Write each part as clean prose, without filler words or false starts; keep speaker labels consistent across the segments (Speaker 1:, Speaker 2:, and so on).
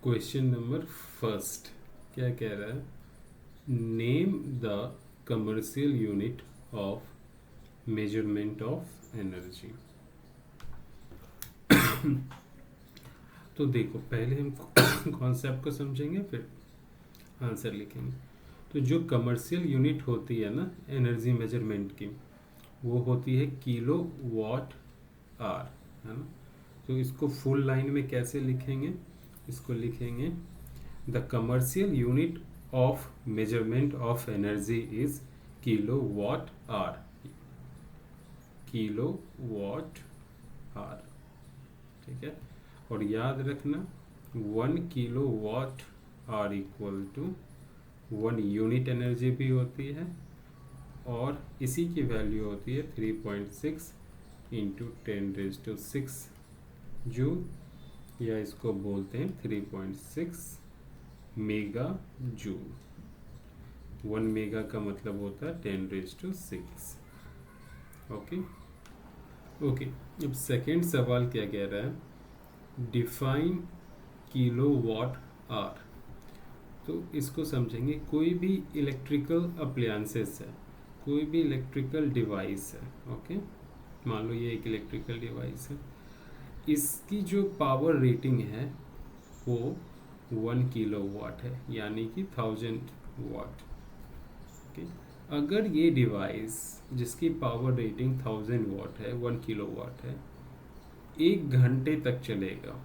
Speaker 1: Question number first क्या कह रहा है? Name the commercial unit of measurement of energy. तो देखो, पहले हम कॉन्सेप्ट को समझेंगे, फिर आंसर लिखेंगे। तो जो कमर्शियल यूनिट होती है ना एनर्जी मेजरमेंट की, वो होती है किलो वाट आर, है ना। तो इसको फुल लाइन में कैसे लिखेंगे? इसको लिखेंगे the commercial unit of measurement of energy is kilo watt hour, kilo watt hour, ठीक है। और याद रखना 1 kilo watt hour equal to 1 unit energy भी होती है, और इसी की वैल्यू होती है 3.6 इंटू 10⁶ जूल, या इसको बोलते हैं 3.6 मेगा जूल। 1 मेगा का मतलब होता है 10⁶। Okay okay. अब सेकेंड सवाल क्या कह रहा है? Define kilo watt hour. तो इसको समझेंगे। कोई भी इलेक्ट्रिकल अप्लायंसेस है, कोई भी इलेक्ट्रिकल डिवाइस है, ओके। मान लो ये एक इलेक्ट्रिकल डिवाइस है, इसकी जो पावर रेटिंग है वो 1 किलो वाट है, यानी कि 1000 वाट। ओके। अगर ये डिवाइस जिसकी पावर रेटिंग 1000 वाट है, 1 किलो वाट है, 1 घंटे तक चलेगा,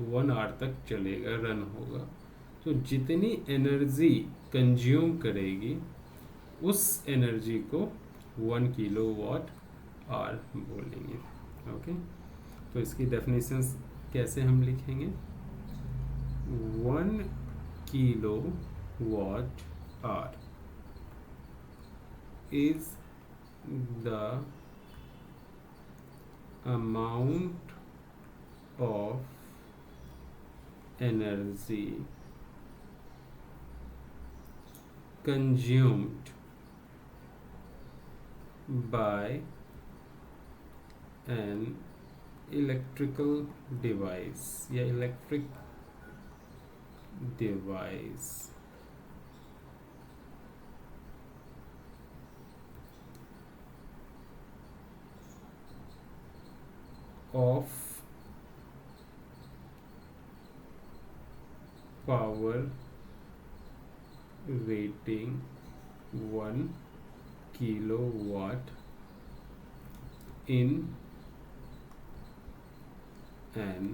Speaker 1: 1 आवर तक चलेगा, रन होगा, तो जितनी एनर्जी कंज्यूम करेगी उस एनर्जी को 1 किलो वाट आवर बोलेंगे। ओके। तो इसकी डेफिनेशन कैसे हम लिखेंगे? 1 kilo watt hour is the amount of energy consumed by an electrical device या electric device of power rating 1 kilowatt in an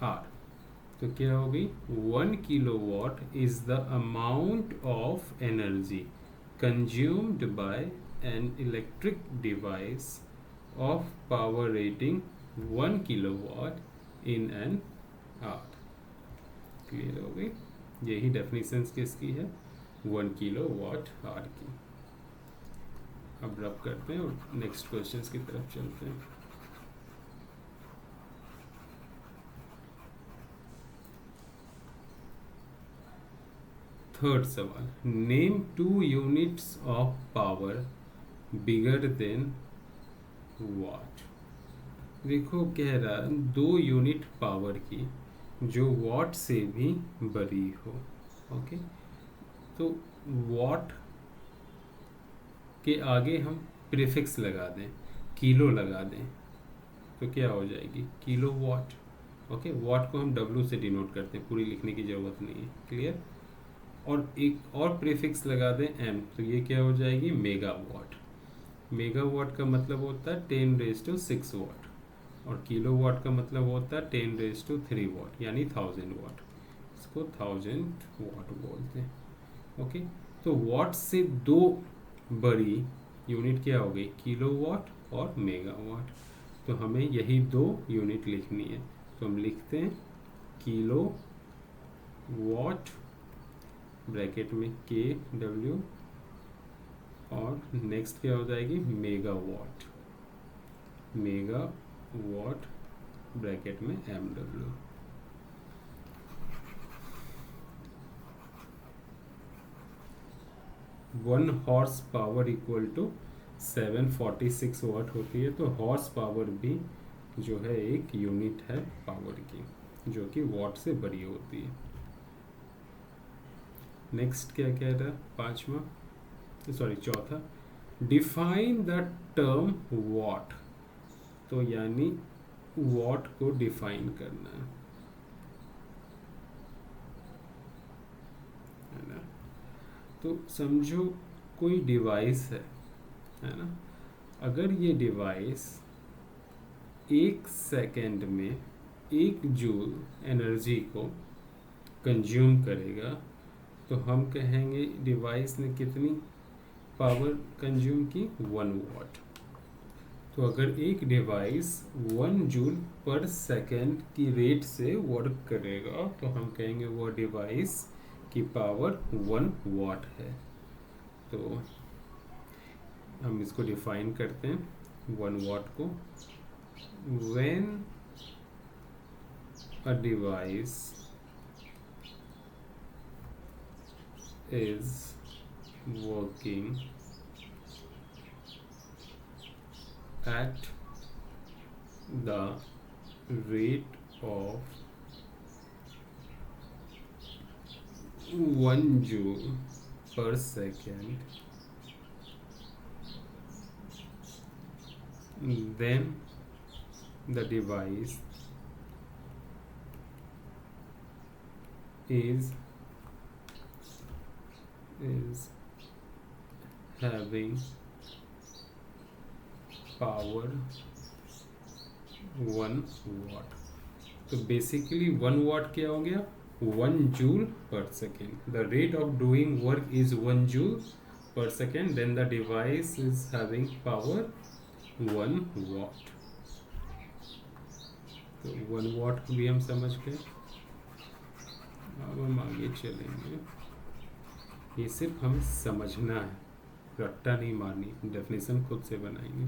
Speaker 1: hour। तो क्या होगी? 1 kilowatt is the amount of energy consumed by an electric device of power rating 1 kilowatt in an hour. Clear हो गई? यही definition किसकी है? 1 kilowatt our की। अब रब करते हैं और नेक्स्ट क्वेश्चंस की तरफ चलते हैं। थर्ड सवाल, name 2 units of power bigger than watt. देखो, कह रहा 2 यूनिट पावर की जो वाट से भी बड़ी हो। ओके। तो वाट के आगे हम प्रीफिक्स लगा दें, किलो लगा दें, तो क्या हो जाएगी? Kilo watt. ओके। वाट को हम डब्ल्यू से डिनोट करते हैं, पूरी लिखने की ज़रूरत नहीं है। क्लियर? और एक और प्रीफिक्स लगा दें एम, तो ये क्या हो जाएगी? मेगावाट। मेगावाट का मतलब होता है 10⁶ वाट, और किलोवाट का मतलब होता है 10⁻³ वाट, यानी 1000 वाट। इसको 1000 वाट बोलते हैं। ओके। तो वाट से 2 बड़ी यूनिट क्या हो गई? किलोवाट और मेगावाट। तो हमें यही 2 यूनिट लिखनी है, तो हम लिखते हैं किलो वाट ब्रैकेट में KW, और नेक्स्ट क्या हो जाएगी? मेगावाट। मेगावाट ब्रैकेट में MW। 1 horse power equal to 746 watt होती है। तो हॉर्स पावर भी जो है एक यूनिट है पावर की। जो कि वॉट से बड़ी होती है। नेक्स्ट क्या कह रहा है, चौथा, डिफाइन द टर्म वॉट। तो यानी वॉट को डिफाइन करना है ना। तो समझो कोई डिवाइस है ना। अगर ये डिवाइस 1 सेकेंड में 1 जूल एनर्जी को कंज्यूम करेगा, तो हम कहेंगे डिवाइस ने कितनी पावर कंज्यूम की, 1 वॉट। तो अगर एक डिवाइस 1 जूल/सेकेंड की रेट से वर्क करेगा, तो हम कहेंगे वो डिवाइस की पावर 1 वॉट है। तो हम इसको डिफाइन करते हैं 1 वॉट को। When a device is working at the rate of 1 joule/second, then the device is having power 1 watt. तो बेसिकली 1 वॉट क्या हो गया, 1 joule second. The rate of doing work is 1 joule second, then the device is having power 1 watt. तो 1 what भी हम समझ गए। अब हम आगे चलेंगे। ये सिर्फ हमें समझना है, रट्टा नहीं मारनी, डेफिनेशन खुद से बनाएंगे।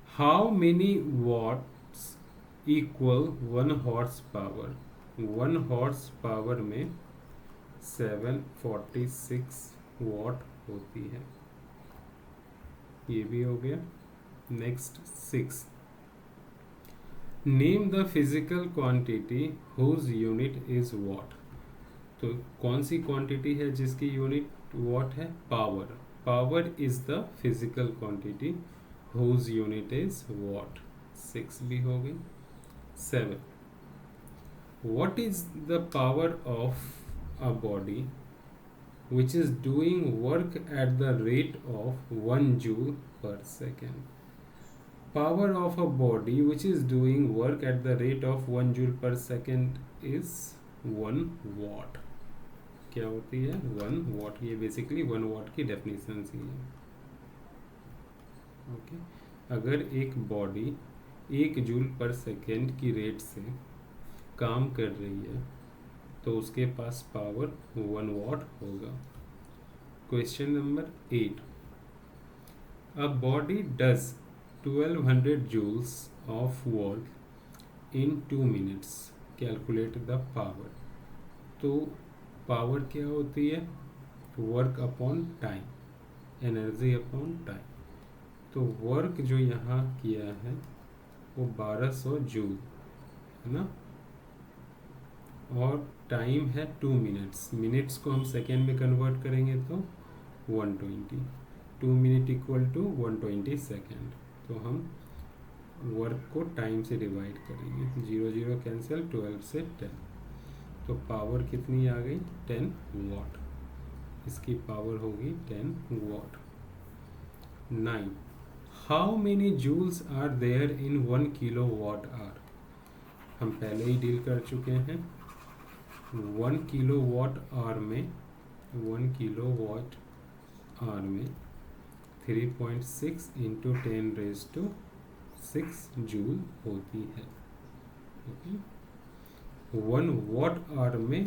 Speaker 1: How many watts equal 1 horse power. 1 horse power में 746 वॉट होती है। ये भी हो गया। Next 6, name the physical quantity whose unit is watt. तो कौन सी क्वांटिटी है जिसकी यूनिट वॉट है, power. Power is the physical quantity whose unit is watt. 6 भी हो गई। 7, what is the power of a body which is doing work at the rate of 1 joule/second. Power of a body which is doing work at the rate of 1 joule/second is 1 watt. क्या होती है, 1 watt। ये basically 1 watt की definition ही है। Okay, अगर एक body 1 जूल/सेकेंड की rate से काम कर रही है, तो उसके पास पावर 1 वॉट होगा। Question number 8, a body does 1200 joules of work in 2 minutes, calculate the power. तो पावर क्या होती है, work upon time, energy upon time. तो वर्क जो यहाँ किया है वो 1200 जूल है ना, और टाइम है 2 मिनट्स। मिनट्स को हम सेकेंड में कन्वर्ट करेंगे तो 120। 2 मिनट इक्वल टू 120 सेकेंड। तो हम वर्क को टाइम से डिवाइड करेंगे, 0 0 कैंसिल, 12 से 10। तो पावर कितनी आ गई, 10 वॉट। इसकी पावर होगी 10 watt. 9, how many joules are there in 1 kilowatt hour. हम पहले ही डील कर चुके हैं। 1 किलोवाट आवर में 3.6 इंटू 10⁻6 जूल होती है। ओके, 1 वॉट आवर में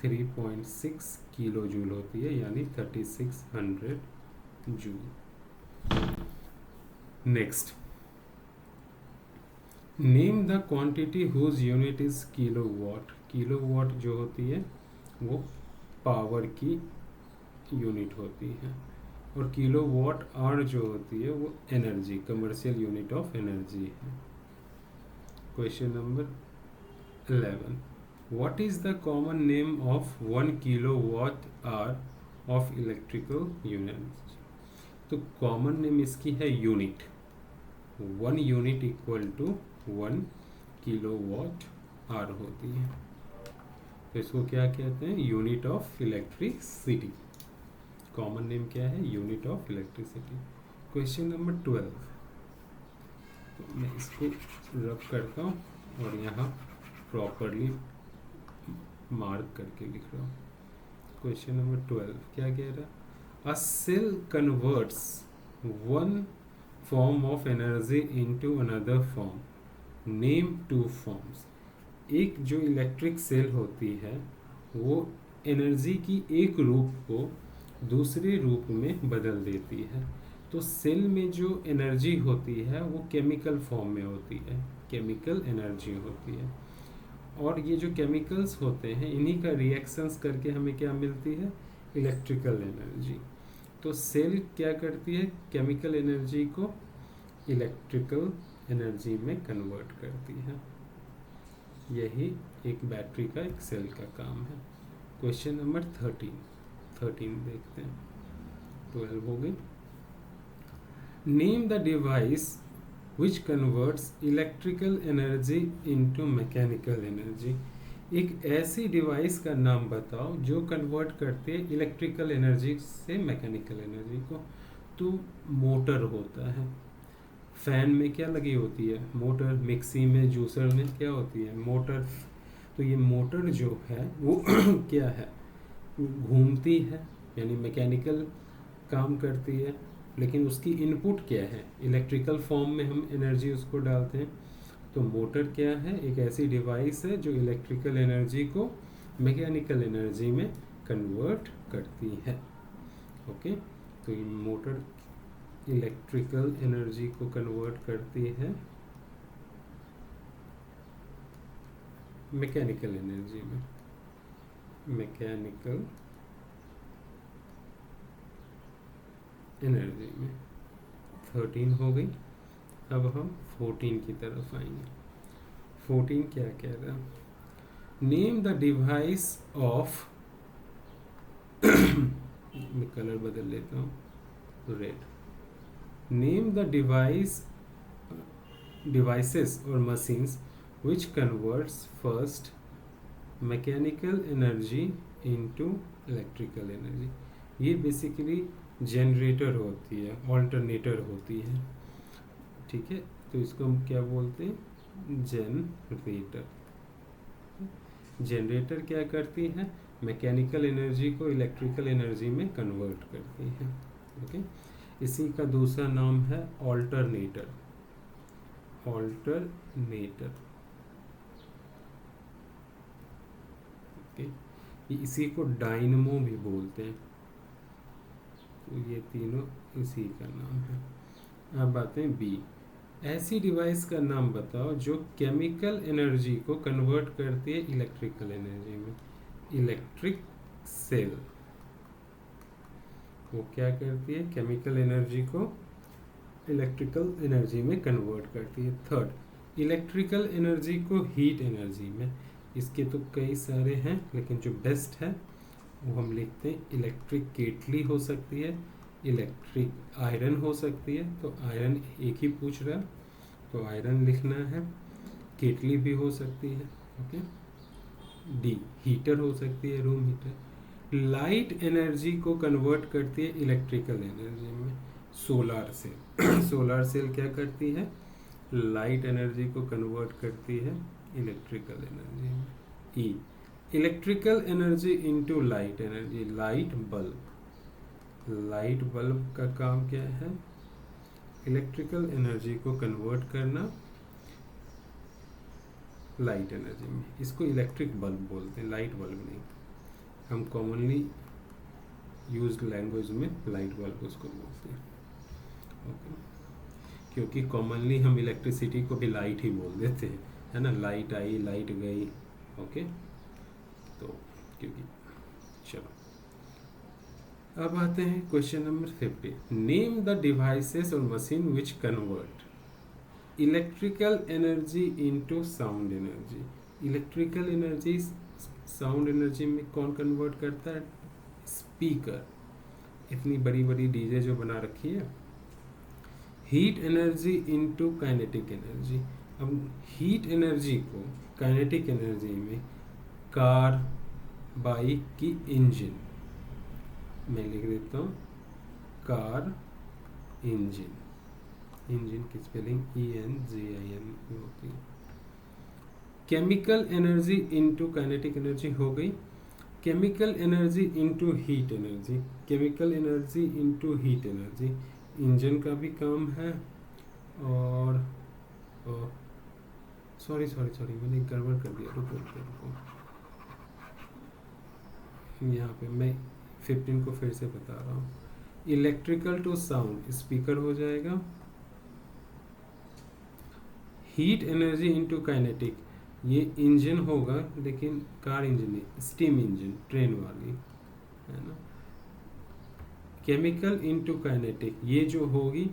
Speaker 1: 3.6 किलो जूल होती है, यानी 3600 joule. Next, name the quantity whose unit is kilowatt. Kilowatt जो होती है वो पावर की यूनिट होती है, और किलोवाट आवर जो होती है वो energy, commercial unit of energy है। Question number 11. What is the common name of 1 kilowatt hour of electrical unit? तो कॉमन नेम इसकी है unit. 1 unit equal to 1 kilowatt hour होती है. तो इसको क्या कहते हैं? Unit of electricity. Common name क्या है? Unit of electricity. Question number 12. तो मैं इसको रब करता हूँ और यहाँ प्रॉपरली मार्क करके लिख रहा हूँ. क्वेश्चन नंबर 12 क्या कह रहा है? A cell converts one form of energy into another form. Name two forms. एक जो इलेक्ट्रिक सेल होती है वो एनर्जी की एक रूप को दूसरे रूप में बदल देती है. तो सेल में जो एनर्जी होती है वो केमिकल फॉर्म में होती है, केमिकल एनर्जी होती है. और ये जो केमिकल्स होते हैं इन्हीं का रिएक्शंस करके हमें क्या मिलती है? Electrical energy. तो सेल क्या करती है? केमिकल एनर्जी को इलेक्ट्रिकल एनर्जी में कन्वर्ट करती है. यही एक बैटरी का, एक सेल का काम है. क्वेश्चन नंबर 13 देखते हैं. 12 हो गई. Name the device which converts electrical energy into mechanical energy. एक ऐसी डिवाइस का नाम बताओ जो कन्वर्ट करती है इलेक्ट्रिकल एनर्जी से मैकेनिकल एनर्जी को. तो मोटर होता है. फैन में क्या लगी होती है? मोटर. मिक्सी में, जूसर में क्या होती है? मोटर. तो ये मोटर जो है वो क्या है? घूमती है, यानी मैकेनिकल काम करती है, लेकिन उसकी इनपुट क्या है? इलेक्ट्रिकल फॉर्म में हम एनर्जी उसको डालते हैं. तो मोटर क्या है? एक ऐसी डिवाइस है जो इलेक्ट्रिकल एनर्जी को मैकेनिकल एनर्जी में कन्वर्ट करती है. ओके. तो ये मोटर इलेक्ट्रिकल एनर्जी को कन्वर्ट करती है मैकेनिकल एनर्जी में. मैकेनिकल एनर्जी में 13 हो गई. अब हम 14 की तरफ आएंगे. 14 क्या कह रहा है? नेम द डिवाइस ऑफ मैं कलर बदल लेता हूँ, रेड. नेम द डिवाइसेस और machines which converts first mechanical energy into electrical energy. ये बेसिकली जनरेटर होती है, ऑल्टरनेटर होती है. ठीक है. तो इसको हम क्या बोलते हैं? जनरेटर. जनरेटर क्या करती है? मैकेनिकल एनर्जी को इलेक्ट्रिकल एनर्जी में कन्वर्ट करती है. ओके. इसी का दूसरा नाम है ऑल्टरनेटर. ऑल्टरनेटर. ओके. इसी को डायनमो भी बोलते हैं. तो ये तीनों इसी का नाम है. अब आते हैं बी. ऐसी डिवाइस का नाम बताओ जो केमिकल एनर्जी को कन्वर्ट करती है इलेक्ट्रिकल एनर्जी में. Electric cell. वो क्या करती है? केमिकल एनर्जी को इलेक्ट्रिकल एनर्जी में कन्वर्ट करती है. थर्ड, इलेक्ट्रिकल एनर्जी को हीट एनर्जी में. इसके तो कई सारे हैं, लेकिन जो बेस्ट है वो हम लिखते हैं इलेक्ट्रिक केटली हो सकती है, इलेक्ट्रिक आयरन हो सकती है. तो आयरन एक ही पूछ रहा, तो आयरन लिखना है. केटली भी हो सकती है. ओके. डी, हीटर हो सकती है, रूम हीटर. लाइट एनर्जी को कन्वर्ट करती है इलेक्ट्रिकल एनर्जी में. Solar cell. सोलार सेल क्या करती है? लाइट एनर्जी को कन्वर्ट करती है इलेक्ट्रिकल एनर्जी में. ई, electrical energy into light energy. Light bulb. Light bulb का काम क्या है? इलेक्ट्रिकल एनर्जी को कन्वर्ट करना लाइट एनर्जी में. इसको इलेक्ट्रिक बल्ब बोलते हैं, लाइट बल्ब नहीं. हम कॉमनली यूज्ड लैंग्वेज में लाइट बल्ब उसको बोलते हैं. ओके. क्योंकि कॉमनली हम इलेक्ट्रिसिटी को भी लाइट ही बोल देते हैं, है ना. लाइट आई, लाइट गई. ओके. तो क्योंकि चलो अब आते हैं question number 50. Name the devices और machine which convert electrical energy into sound energy. Electrical energy sound energy में कौन कन्वर्ट करता है? स्पीकर। इतनी बड़ी बड़ी डीजे जो बना रखी है। Heat energy into kinetic energy. अब हीट एनर्जी को काइनेटिक एनर्जी में कार, बाइक की इंजन, मैं लिख देता हूँ कार इंजन। इंजन की स्पेलिंग ENGIN होती है। Chemical energy into kinetic energy हो गई। Chemical energy into heat energy. Chemical energy into heat energy engine का भी काम है। और सॉरी मैंने गड़बड़ कर दिया, रुको। यहाँ पे मैं 15 को फिर से बता रहा हूँ। इलेक्ट्रिकल टू साउंड स्पीकर हो जाएगा। हीट एनर्जी इनटू काइनेटिक ये इंजन होगा, लेकिन कार इंजन नहीं, स्टीम इंजन, ट्रेन वाली, है ना। केमिकल इनटू काइनेटिक ये जो होगी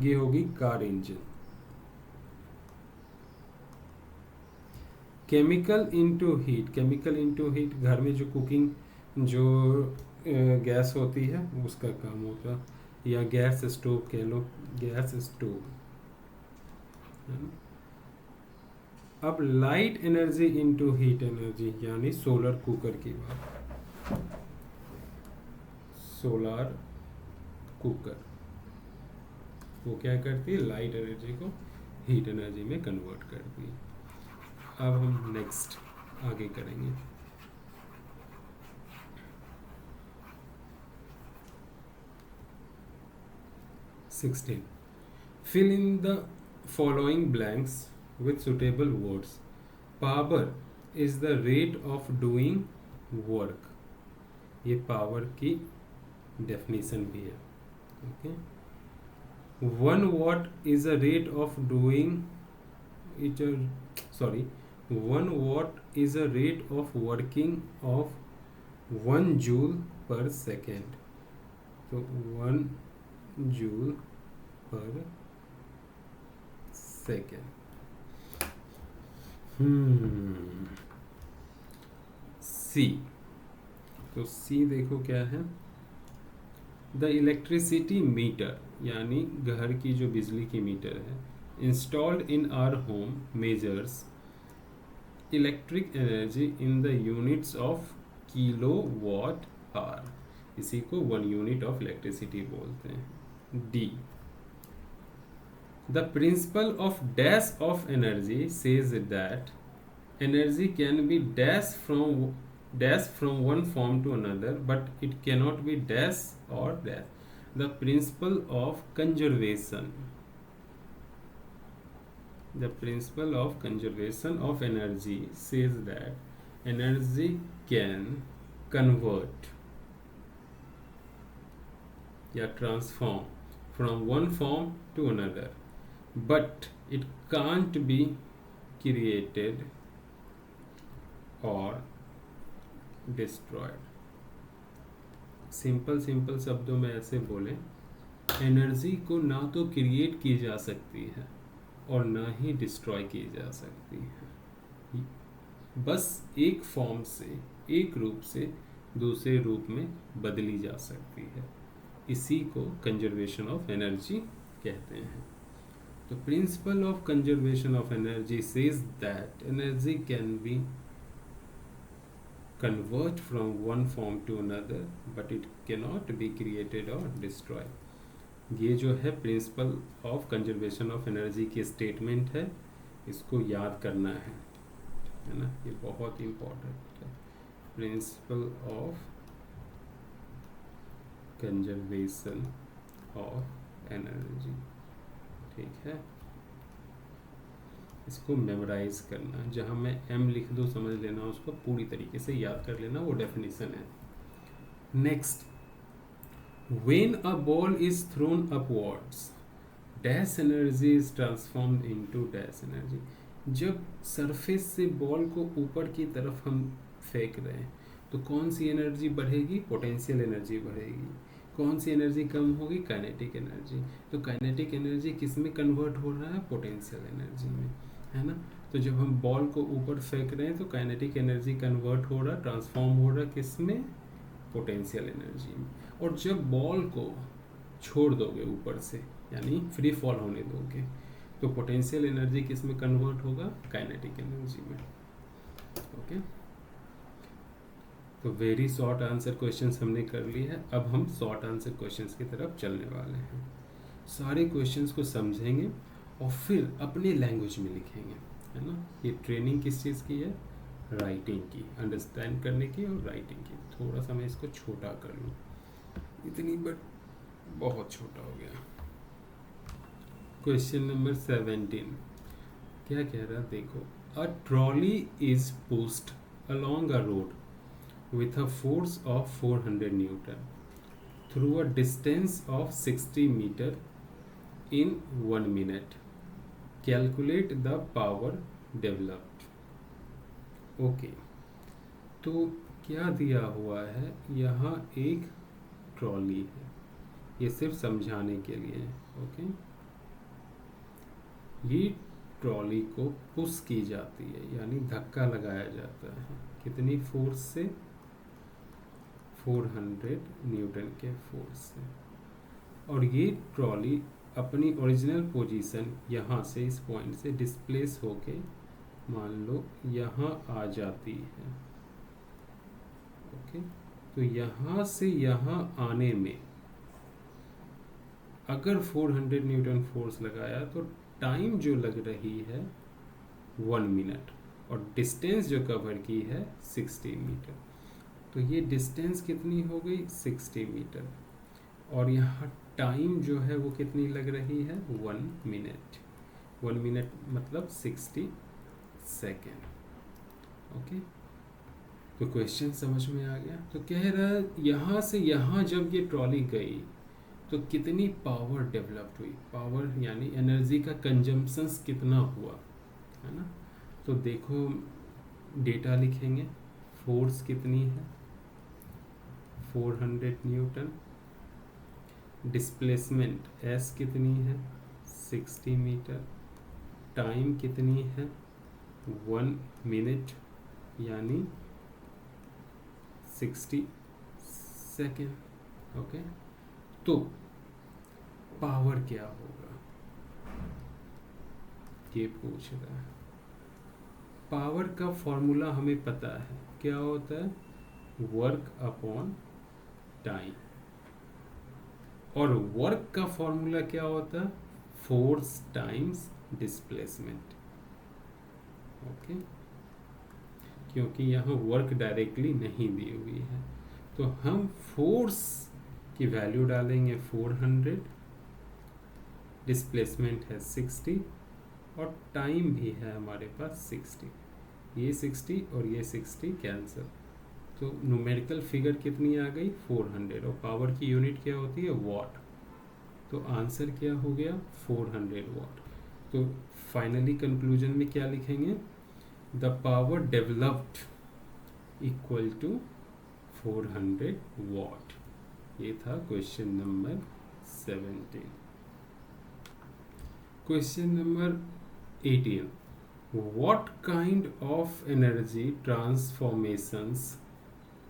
Speaker 1: ये होगी car engine. Chemical into heat घर में जो कुकिंग जो गैस होती है उसका काम होता, या गैस स्टोव कह लो, गैस स्टोव, है ना। अब light energy into heat energy यानी सोलर कुकर की बात। सोलर कुकर वो क्या करती है? लाइट एनर्जी को हीट एनर्जी में कन्वर्ट करती है। अब हम नेक्स्ट आगे करेंगे। Sixteen, fill in the following blanks with suitable words. Power is the rate of doing work. ये पावर की डेफिनेशन भी है। Okay, 1 watt is a rate of doing it. 1 watt is a rate of working of 1 joule per second. तो 1 joule per second. C, तो C देखो क्या है? The electricity metre यानी घर की जो बिजली की मीटर है, installed in our home measures electric energy in the units of kilo watt hour. इसी को 1 यूनिट ऑफ इलेक्ट्रिसिटी बोलते हैं। D, the principle of dash of energy says that energy can be dash from one form to another, but it cannot be dash or dash. The principle of conservation of energy says that energy can convert या transform from one form to another, but it can't be created or destroyed. Simple शब्दों में ऐसे बोले, energy को ना तो create की जा सकती है और ना ही डिस्ट्रॉय की जा सकती है, बस एक फॉर्म से, एक रूप से दूसरे रूप में बदली जा सकती है। इसी को कंजर्वेशन ऑफ एनर्जी कहते हैं। The principle of conservation of energy says that energy can be convert from one form to another, but it cannot be created or destroyed. ये जो है principle of conservation of energy की statement है, इसको याद करना है ना, ये बहुत इम्पोर्टेंट है। Principle of conservation of energy, ठीक है। इसको मेमोराइज करना, जहाँ मैं M लिख दूँ समझ लेना, उसको पूरी तरीके से याद कर लेना, वो डेफिनेशन है। Next, when a ball is throne upwards dash energy is transformed into dash energy. जब सरफेस से बॉल को ऊपर की तरफ हम फेंक रहे हैं तो कौन सी एनर्जी बढ़ेगी? पोटेंशियल एनर्जी बढ़ेगी। कौन सी एनर्जी कम होगी? Kinetic energy. तो काइनेटिक एनर्जी किस में कन्वर्ट हो रहा है? पोटेंशियल एनर्जी में, है ना। तो जब हम बॉल को ऊपर फेंक रहे हैं तो काइनेटिक एनर्जी कन्वर्ट हो रहा, ट्रांसफॉर्म हो रहा किस में, पोटेंशियल एनर्जी में। और जब बॉल को छोड़ दोगे ऊपर से, यानी फ्री फॉल होने दोगे, तो पोटेंशियल एनर्जी किस में कन्वर्ट होगा, काइनेटिक एनर्जी में। ओके, तो वेरी शॉर्ट आंसर क्वेश्चंस हमने कर लिए हैं। अब हम शॉर्ट आंसर क्वेश्चंस की तरफ चलने वाले हैं। सारे क्वेश्चंस को समझेंगे और फिर अपने लैंग्वेज में लिखेंगे, है ना। ये ट्रेनिंग किस चीज़ की है, राइटिंग की, अंडरस्टैंड करने की और राइटिंग की। थोड़ा सा मैं इसको छोटा कर लूँ, इतनी बट बहुत छोटा हो गया। क्वेश्चन नंबर 17 क्या कह रहा है, देखो। A trolley is pushed along a road with a force of 400 Newton through a distance of 60 meter in 1 minute. Calculate the power developed. Okay, तो क्या दिया हुआ है, यहाँ एक ट्रॉली है, ये सिर्फ समझाने के लिए है। ओके, ये ट्रॉली को पुश की जाती है, यानी धक्का लगाया जाता है, कितनी फोर्स से, 400 न्यूटन के फोर्स से। और ये ट्रॉली अपनी ओरिजिनल पोजीशन यहाँ से, इस पॉइंट से डिस्प्लेस होके मान लो यहाँ आ जाती है। ओके, तो यहाँ से यहाँ आने में अगर 400 न्यूटन फोर्स लगाया तो टाइम जो लग रही है 1 मिनट, और डिस्टेंस जो कवर की है 60 मीटर। तो ये डिस्टेंस कितनी हो गई, 60 मीटर, और यहाँ टाइम जो है वो कितनी लग रही है, 1 मिनट। 1 मिनट मतलब 60 सेकेंड। ओके, तो क्वेश्चन समझ में आ गया। तो कह रहा है यहाँ से यहाँ जब ये ट्रॉली गई तो कितनी पावर डेवलप हुई, पावर यानी एनर्जी का कंजम्पशंस कितना हुआ, है ना। तो देखो डेटा लिखेंगे, फोर्स कितनी है 400 न्यूटन, डिस्प्लेसमेंट S कितनी है 60 मीटर, टाइम कितनी है 1 मिनट यानी 60 सेकेंड। ओके, तो पावर क्या होगा ये पूछ रहा है। पावर का फॉर्मूला हमें पता है, क्या होता है, वर्क अपॉन टाइम। और वर्क का फॉर्मूला क्या होता है, फोर्स टाइम्स डिस्प्लेसमेंट। ओके, क्योंकि यहाँ वर्क डायरेक्टली नहीं दी हुई है, तो हम फोर्स की वैल्यू डालेंगे 400, डिस्प्लेसमेंट है 60 और टाइम भी है हमारे पास 60। ये 60 और ये 60 कैंसिल, तो न्यूमेरिकल फिगर कितनी आ गई 400, और पावर की यूनिट क्या होती है, वॉट। तो आंसर क्या हो गया 400 वॉट। तो फाइनली कंक्लूजन में क्या लिखेंगे, the power developed equal to 400 watt. ये था question number 17। Question number 18, what kind of energy transformations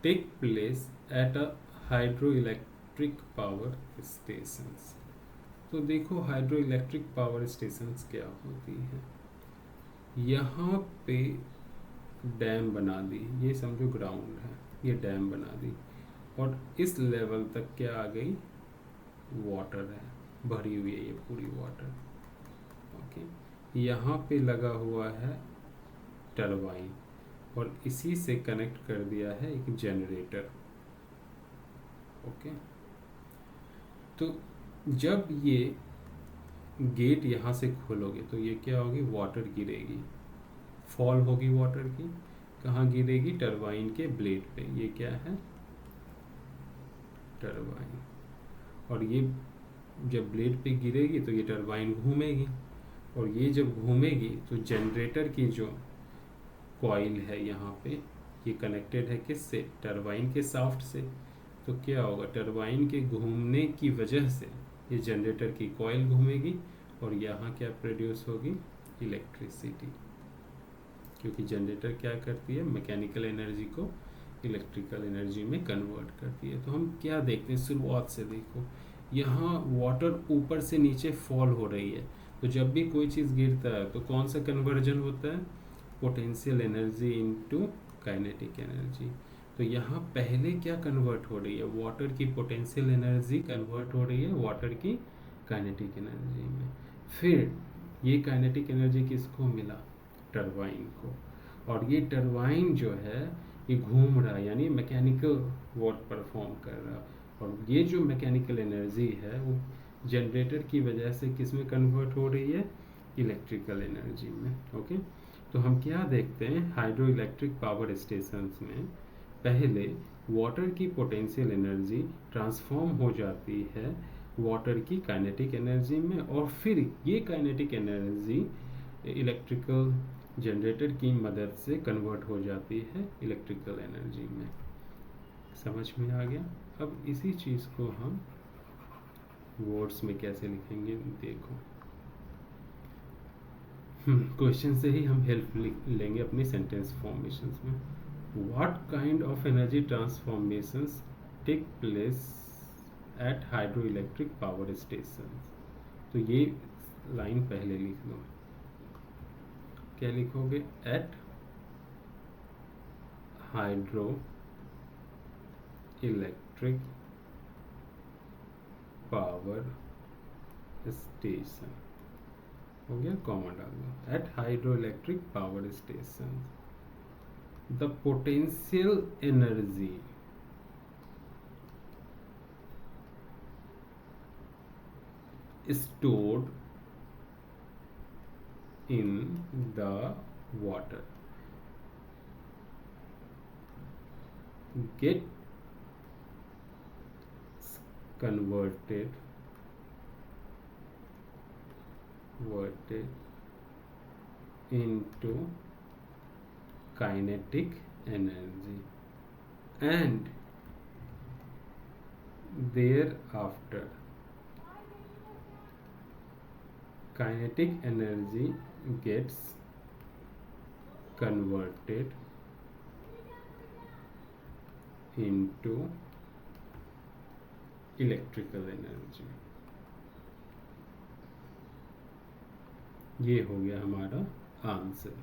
Speaker 1: take place at a hydroelectric power stations। तो देखो हाइड्रो इलेक्ट्रिक पावर स्टेशंस क्या होती है, यहाँ पे डैम बना दी, ये समझो ग्राउंड है, ये डैम बना दी और इस लेवल तक क्या आ गई, वाटर है, भरी हुई है ये पूरी वाटर। ओके, यहाँ पे लगा हुआ है टरबाइन और इसी से कनेक्ट कर दिया है एक जनरेटर। ओके, तो जब ये गेट यहाँ से खोलोगे तो ये क्या होगी, वाटर गिरेगी, फॉल होगी वाटर की, कहाँ गिरेगी, टरबाइन के ब्लेड पे। ये क्या है, टरबाइन, और ये जब ब्लेड पे गिरेगी तो ये टरबाइन घूमेगी, और ये जब घूमेगी तो जनरेटर की जो कॉइल है यहाँ पे, ये कनेक्टेड है किससे, टरबाइन के शाफ्ट से। तो क्या होगा, टरबाइन के घूमने की वजह से ये जनरेटर की कॉइल घूमेगी और यहाँ क्या प्रोड्यूस होगी, इलेक्ट्रिसिटी। क्योंकि जनरेटर क्या करती है, मैकेनिकल एनर्जी को इलेक्ट्रिकल एनर्जी में कन्वर्ट करती है। तो हम क्या देखते हैं, शुरुआत से देखो, यहाँ वाटर ऊपर से नीचे फॉल हो रही है। तो जब भी कोई चीज़ गिरता है तो कौन सा कन्वर्जन होता है, potential energy into kinetic energy. तो यहाँ पहले क्या कन्वर्ट हो रही है, वाटर की पोटेंशियल एनर्जी कन्वर्ट हो रही है वाटर की काइनेटिक एनर्जी में। फिर ये काइनेटिक एनर्जी किसको मिला, टरबाइन को। और ये टरबाइन जो है ये घूम रहा है, यानी मैकेनिकल वर्क परफॉर्म कर रहा है। और ये जो मैकेनिकल एनर्जी है वो जनरेटर की वजह से किस में कन्वर्ट हो रही है, इलेक्ट्रिकल एनर्जी में। ओके, तो हम क्या देखते हैं, हाइड्रो इलेक्ट्रिक पावर स्टेशंस में पहले वाटर की पोटेंशियल एनर्जी ट्रांसफॉर्म हो जाती है वाटर की काइनेटिक एनर्जी में, और फिर ये काइनेटिक एनर्जी इलेक्ट्रिकल जनरेटर की मदद से कन्वर्ट हो जाती है इलेक्ट्रिकल एनर्जी में। समझ में आ गया। अब इसी चीज़ को हम वर्ड्स में कैसे लिखेंगे देखो। क्वेश्चन से ही हम हेल्प लेंगे अपनी सेंटेंस फॉर्मेशंस में। What kind of energy transformations take place at hydro electric power station. तो ये लाइन पहले लिख लो। क्या लिखोगे, at hydro electric power station, हो गया, कॉमा डाल दो, at hydro electric power station the potential energy stored in the water get converted into kinetic energy, and thereafter kinetic energy gets converted into electrical energy. ये हो गया हमारा answer.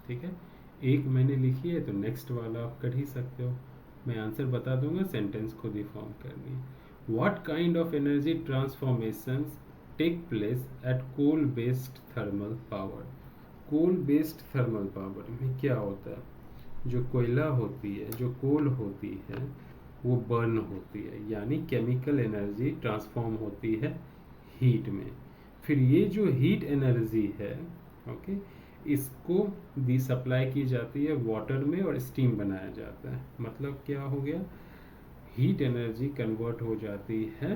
Speaker 1: ठीक है, एक मैंने लिखी है तो नेक्स्ट वाला आप कर ही सकते हो। मैं आंसर बता दूंगा, सेंटेंस खुद ही फॉर्म करनी है। What kind of energy transformations take place at coal based thermal power. Coal based thermal power में क्या होता है, जो कोयला होती है, जो कोल होती है, वो बर्न होती है, यानी केमिकल एनर्जी ट्रांसफॉर्म होती है हीट में। फिर ये जो हीट एनर्जी है, ओके, इसको दी सप्लाई की जाती है वाटर में और स्टीम बनाया जाता है। मतलब क्या हो गया, हीट एनर्जी कन्वर्ट हो जाती है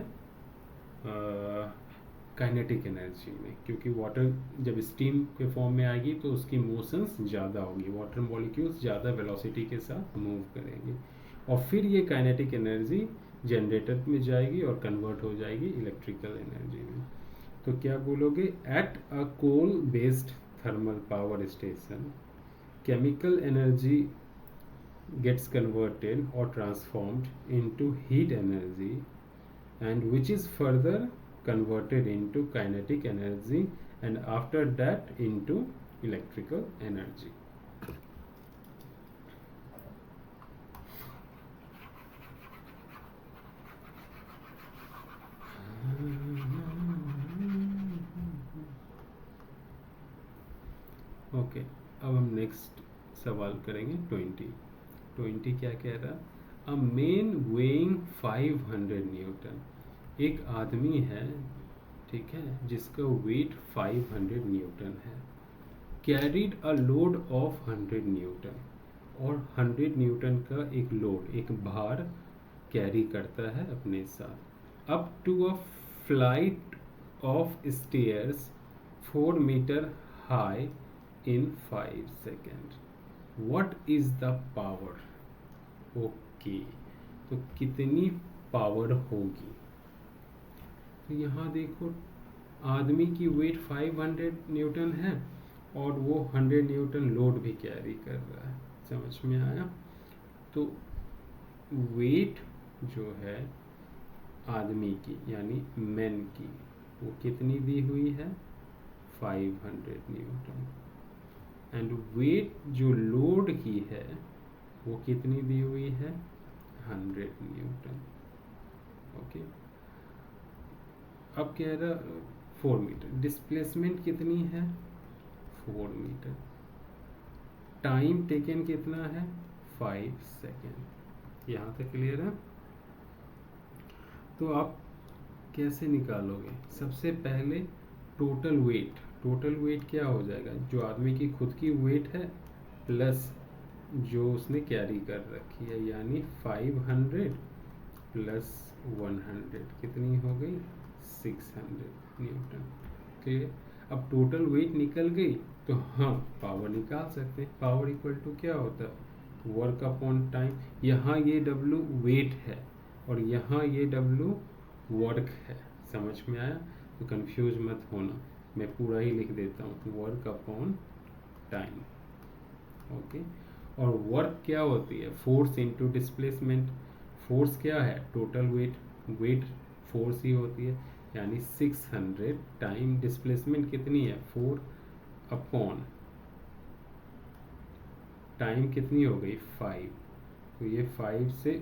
Speaker 1: काइनेटिक एनर्जी में, क्योंकि वाटर जब स्टीम के फॉर्म में आएगी तो उसकी मोशंस ज़्यादा होगी, वाटर मॉलिक्यूल्स ज़्यादा वेलोसिटी के साथ मूव करेंगे, और फिर ये काइनेटिक एनर्जी जनरेटर में जाएगी और कन्वर्ट हो जाएगी इलेक्ट्रिकल एनर्जी में। तो क्या बोलोगे, at a coal based thermal power station chemical energy gets converted or transformed into heat energy, and which is further converted into kinetic energy, and after that into electrical energy. Okay, अब हम next सवाल करेंगे 20 क्या कह रहा, a man weighing 500 Newton. एक आदमी है, ठीक है, जिसका वेट 500 न्यूटन है, carried a load of 100 Newton, और 100 न्यूटन का एक लोड, एक भार कैरी करता है अपने साथ, up to a flight of stairs 4 meter high in 5 seconds. What is the power? Okay, तो कितनी पावर होगी। तो यहाँ देखो, आदमी की वेट 500 न्यूटन है और वो 100 न्यूटन लोड भी कैरी कर रहा है। समझ में आया? तो वेट जो है आदमी की यानी मैन की वो कितनी दी हुई है? 500 न्यूटन। एंड वेट जो लोड की है वो कितनी दी हुई है? 100 न्यूटन। ओके, अब कह रहा 4 मीटर। डिस्प्लेसमेंट कितनी है? 4 मीटर। टाइम टेकन कितना है? 5 सेकेंड। यहाँ तक क्लियर है? तो आप कैसे निकालोगे? सबसे पहले टोटल वेट क्या हो जाएगा? जो आदमी की खुद की वेट है प्लस जो उसने कैरी कर रखी है, यानी 500 प्लस 100 कितनी हो गई? 600 न्यूटन। क्लियर? अब टोटल वेट निकल गई तो हम पावर निकाल सकते हैं। पावर इक्वल टू क्या होता है? Work upon time. यहाँ ये W वेट है और यहाँ ये W वर्क है। समझ में आया? तो कंफ्यूज मत होना, मैं पूरा ही लिख देता हूँ, वर्क अपॉन टाइम। ओके, और वर्क क्या होती है? Force into displacement. फोर्स क्या है? Total weight. वेट फोर्स ही होती है, यानी 600 टाइम डिस्प्लेसमेंट कितनी है? 4 अपॉन टाइम कितनी हो गई? 5। तो ये 5 से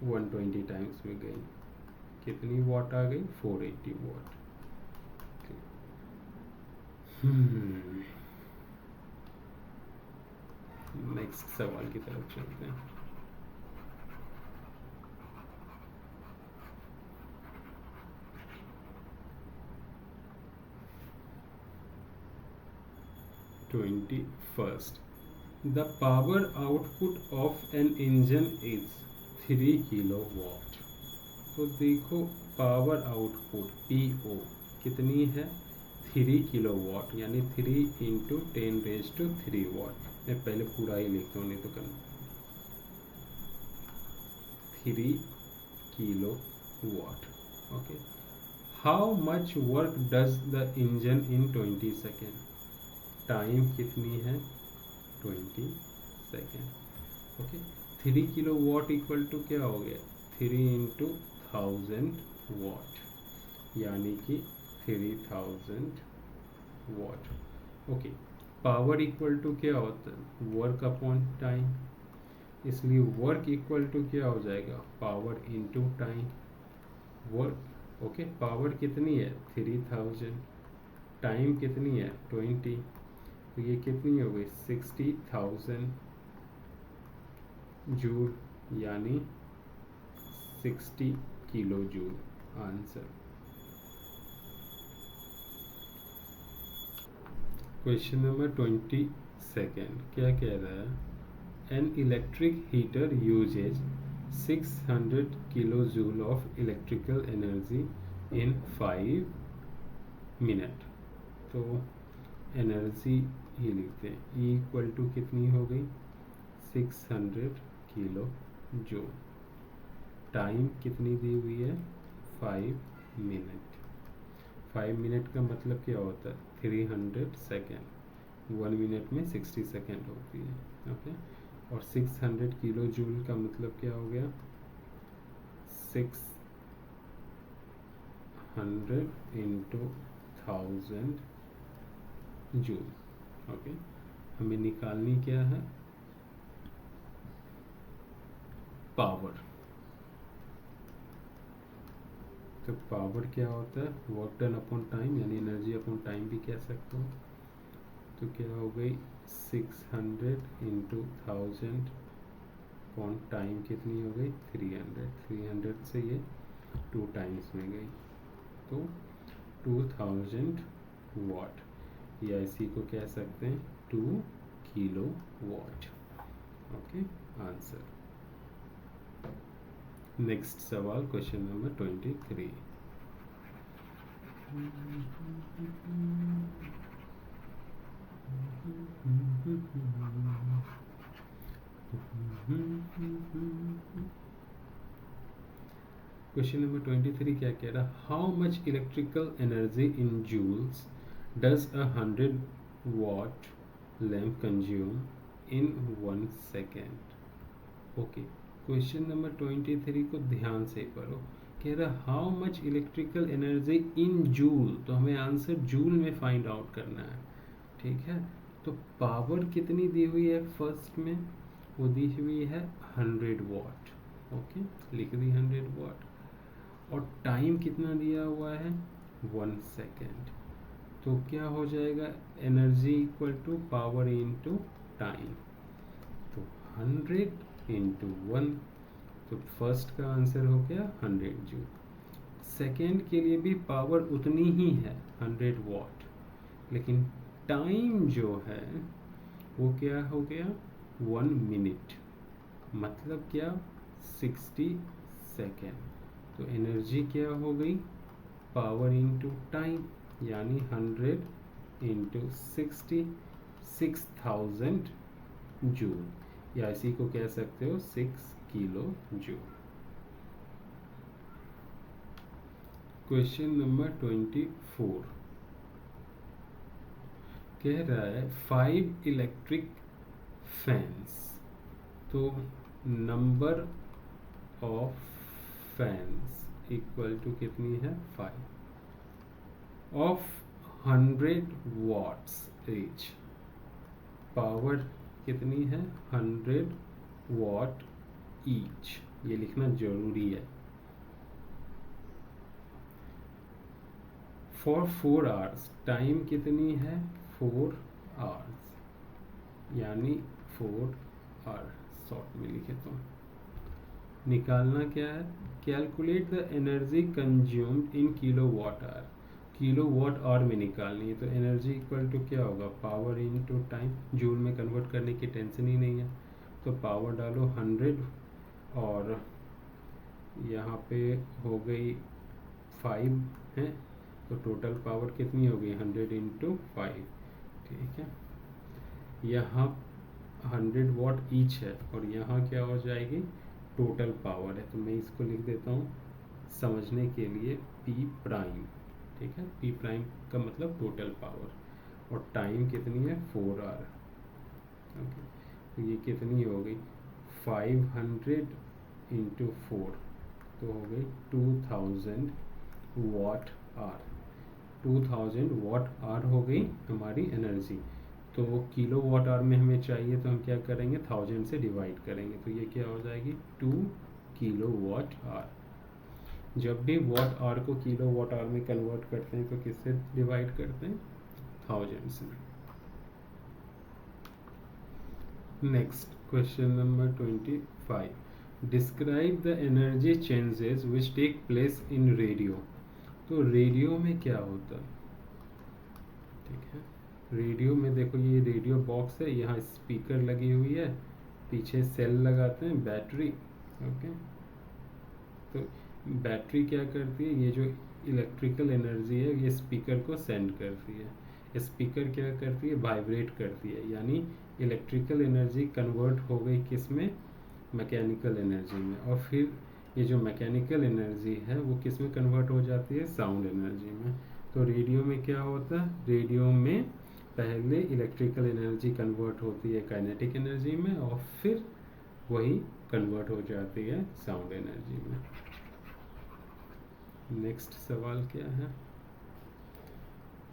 Speaker 1: 120 टाइम्स में गई, कितनी वॉट आ गई? 480 वॉट। नेक्स्ट सवाल की तरफ चलते हैं। Twenty first, the power output of an engine is 3 kilowatt. तो देखो पावर आउटपुट PO कितनी है? 3 किलोवाट, यानी 3 इंटू 10⁻³ वाट। मैं पहले पूरा ही लिखता हूँ, नहीं तो 3 kilowatt. Okay, how much work does the engine in 20 second? Time कितनी है? 20 second. Okay, 3 kilowatt equal to क्या हो गया? 3 इंटू 1000 वाट, यानी कि 3000 वाट। ओके, पावर इक्वल टू क्या होता है? Work upon time. इसलिए वर्क इक्वल टू क्या हो जाएगा? Power into time. Work, okay, power कितनी है? 3000, टाइम कितनी है? 20, तो ये कितनी हो गई? 60,000 जूल, यानी 60 kilo joule. Answer. Question number 22 क्या कह रहा है? An electric heater uses 600 kilo joule of electrical energy in 5 minute. तो एनर्जी ही लिखते हैं, E इक्वल टू कितनी हो गई? 600 किलो जूल। टाइम कितनी दी हुई है? 5 मिनट। 5 मिनट का मतलब क्या होता है? 300 सेकेंड। 1 मिनट में 60 सेकेंड होती है। ओके, और 600 किलो जूल का मतलब क्या हो गया? 600 इंटू 1000 जूल। ओके, हमें निकालनी क्या है? पावर। तो पावर क्या होता है? वर्क डन अपॉन टाइम, यानी एनर्जी अपॉन टाइम भी कह सकते हो। तो क्या हो गई? 600 इंटू 1000 अपॉन टाइम कितनी हो गई? 300। 300 से ये 2 टाइम्स में गई, तो 2000 वाट, या इसी को कह सकते हैं 2 kilo watt. Okay, answer. Next सवाल, क्वेश्चन नंबर 23। क्वेश्चन नंबर 23 क्या कह रहा? How much electrical energy in joules does 100 watt lamp consume in 1 second? Okay, question number 23 को ध्यान से पढ़ो। कह रहा how much electrical energy in joule, तो हमें आंसर जूल में फाइंड आउट करना है। ठीक है, तो पावर कितनी दी हुई है फर्स्ट में, वो दी हुई है 100 वाट। ओके, लिख दी 100 वाट। और टाइम कितना दिया हुआ है 1 सेकेंड। तो क्या हो जाएगा, energy equal to power into time. तो 100 इंटू 1, तो फर्स्ट का आंसर हो गया 100 जूल। सेकेंड के लिए भी पावर उतनी ही है 100 वाट, लेकिन टाइम जो है वो क्या हो गया 1 मिनट, मतलब क्या 60 सेकेंड। तो एनर्जी क्या हो गई, पावर इनटू टाइम, यानी 100 इंटू 60, 6000 जूल, या इसी को कह सकते हो 6 किलो जूल। क्वेश्चन नंबर 24 कह रहा है 5 इलेक्ट्रिक फैंस, तो number of fans equal to कितनी है 5 ऑफ 100 वाट्स ईच। पावर कितनी है 100 वाट ईच, ये लिखना जरूरी है। फॉर 4 आवर्स, टाइम कितनी है 4 आवर्स, यानी 4 आवर, शॉर्ट में लिखे तो निकालना क्या है, calculate the energy consumed in kilo watt hour, kilo watt hour में निकालनी है। तो एनर्जी इक्वल टू क्या होगा, power into time, joule में कन्वर्ट करने की टेंशन ही नहीं है। तो पावर डालो 100 और यहाँ पे हो गई 5 है, तो टोटल पावर कितनी हो गई 100 इंटू 5। ठीक है, यहाँ 100 वाट ईच है और यहाँ क्या हो जाएगी टोटल पावर है, तो मैं इसको लिख देता हूँ समझने के लिए P प्राइम। ठीक है, P प्राइम का मतलब टोटल पावर, और टाइम कितनी है 4 आवर। ओके, तो ये कितनी हो गई 500 इंटू 4, तो हो गई 2000 वाट आवर। 2000 वाट आवर हो गई हमारी एनर्जी। तो किलो वाट आवर में हमें चाहिए, तो हम क्या करेंगे 1000 से डिवाइड करेंगे, तो ये क्या हो जाएगी 2 किलो वाट आवर। जब भी वाट आवर को किलो वाट आवर में कन्वर्ट करते हैं तो किससे डिवाइड करते हैं 1000 से। Next question number 25, describe the energy changes which take place in radio. तो रेडियो में क्या होता है, ठीक है, रेडियो में देखो ये रेडियो बॉक्स है, यहाँ स्पीकर लगी हुई है, पीछे सेल लगाते हैं बैटरी। ओके, तो बैटरी क्या करती है, ये जो इलेक्ट्रिकल एनर्जी है ये स्पीकर को सेंड करती है, स्पीकर क्या करती है वाइब्रेट करती है, यानी इलेक्ट्रिकल एनर्जी कन्वर्ट हो गई किस में मैकेनिकल एनर्जी में, और फिर ये जो मैकेनिकल एनर्जी है वो किस में कन्वर्ट हो जाती है साउंड एनर्जी में। तो रेडियो में क्या होता है, रेडियो में पहले इलेक्ट्रिकल एनर्जी कन्वर्ट होती है काइनेटिक एनर्जी में और फिर वही कन्वर्ट हो जाती है साउंड एनर्जी में। नेक्स्ट सवाल क्या है,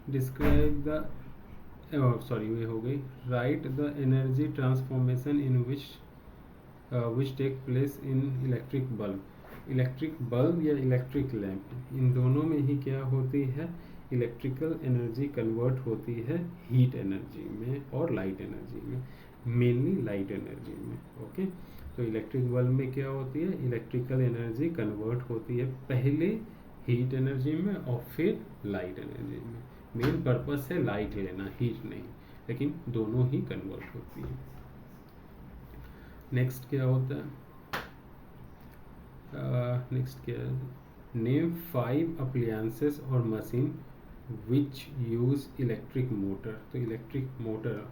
Speaker 1: डिस्क्राइब द ये हो गई, right the energy transformation in which take place in electric bulb. Electric bulb या इलेक्ट्रिक लैंप, इन दोनों में ही क्या होती है इलेक्ट्रिकल एनर्जी कन्वर्ट होती है हीट एनर्जी में और लाइट एनर्जी में, मेनली लाइट एनर्जी में। ओके, तो इलेक्ट्रिक बल्ब में क्या होती है इलेक्ट्रिकल एनर्जी कन्वर्ट होती है पहले हीट एनर्जी में और फिर लाइट एनर्जी में। मेन पर्पस है लाइट लेना, हीट नहीं, लेकिन दोनों ही कन्वर्ट होती है। नेक्स्ट क्या होता है, नेक्स्ट क्या है, नेम 5 अप्लायंसेस और मशीन विच यूज इलेक्ट्रिक मोटर। तो इलेक्ट्रिक मोटर,